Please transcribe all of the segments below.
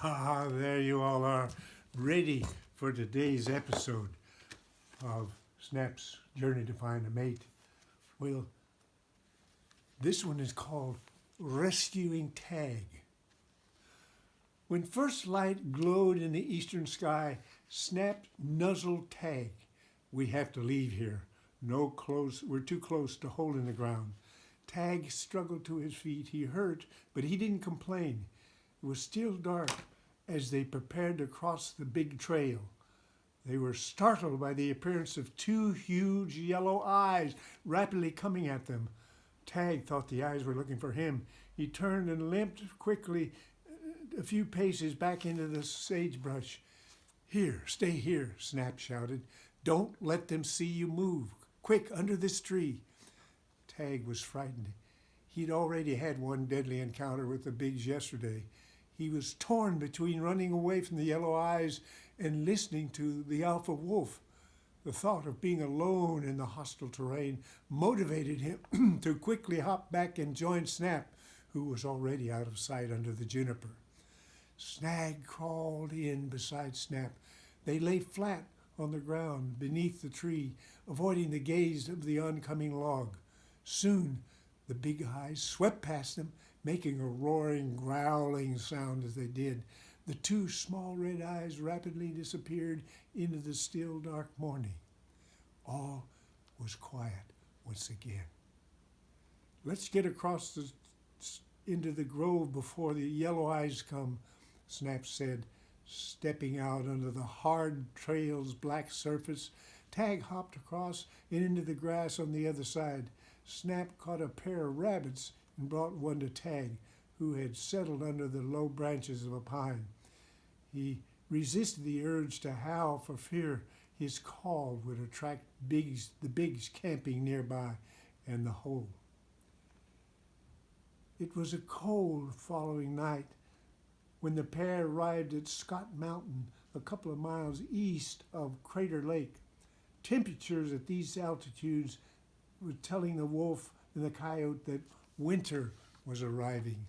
Ah, there you all are, ready for today's episode of Snap's Journey to Find a Mate. Well, this one is called Rescuing Tag. When first light glowed in the eastern sky, Snap nuzzled Tag. We have to leave here. We're too close to hole in the ground. Tag struggled to his feet. He hurt, but he didn't complain. It was still dark as they prepared to cross the big trail. They were startled by the appearance of two huge yellow eyes rapidly coming at them. Tag thought the eyes were looking for him. He turned and limped quickly a few paces back into the sagebrush. "Here, stay here," Snap shouted. "Don't let them see you move. Quick, under this tree." Tag was frightened. He'd already had one deadly encounter with the bigs yesterday. He was torn between running away from the yellow eyes and listening to the alpha wolf. The thought of being alone in the hostile terrain motivated him to quickly hop back and join Snap, who was already out of sight under the juniper. Snag crawled in beside Snap. They lay flat on the ground beneath the tree, avoiding the gaze of the oncoming log. Soon, the big eyes swept past them, making a roaring, growling sound as they did. The two small red eyes rapidly disappeared into the still dark morning. All was quiet once again. "Let's get across into the grove before the yellow eyes come," Snap said, stepping out under the hard trail's black surface. Tag hopped across and into the grass on the other side. Snap caught a pair of rabbits and brought one to Tag, who had settled under the low branches of a pine. He resisted the urge to howl for fear his call would attract the bigs camping nearby and the hole. It was a cold following night when the pair arrived at Scott Mountain, a couple of miles east of Crater Lake. Temperatures at these altitudes were telling the wolf and the coyote that winter was arriving.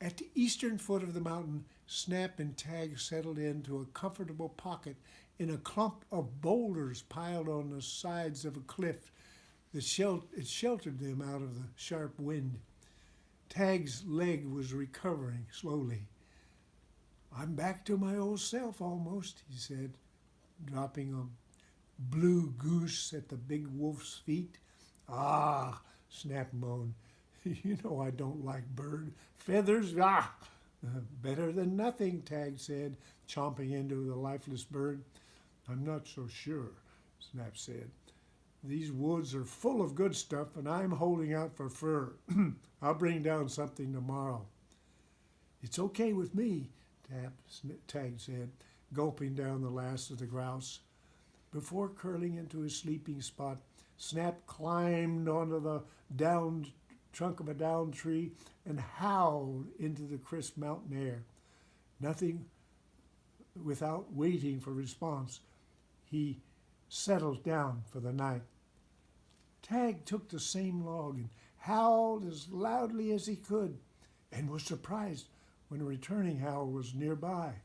At the eastern foot of the mountain, Snap and Tag settled into a comfortable pocket in a clump of boulders piled on the sides of a cliff that sheltered them out of the sharp wind. Tag's leg was recovering slowly. "I'm back to my old self almost," he said, dropping a blue goose at the big wolf's feet. "Ah," Snap moaned. "You know I don't like bird feathers. Ah!" "Better than nothing," Tag said, chomping into the lifeless bird. "I'm not so sure," Snap said. "These woods are full of good stuff, and I'm holding out for fur. I'll bring down something tomorrow." "It's okay with me," Tag said, gulping down the last of the grouse. Before curling into his sleeping spot, Snap climbed onto the trunk of a downed tree and howled into the crisp mountain air. Nothing without waiting for response, he settled down for the night. Tag took the same log and howled as loudly as he could, and was surprised when a returning howl was nearby.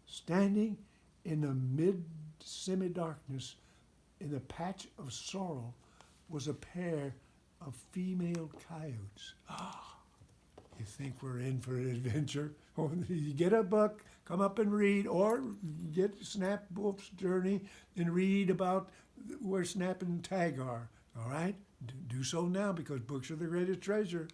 Standing in the mid-semi-darkness in a patch of sorrel was a pair of female coyotes. You think we're in for an adventure? You get a book, come up and read, or get Snap Wolf's Journey and read about where Snap and Tag are. All right? Do so now, because books are the greatest treasure.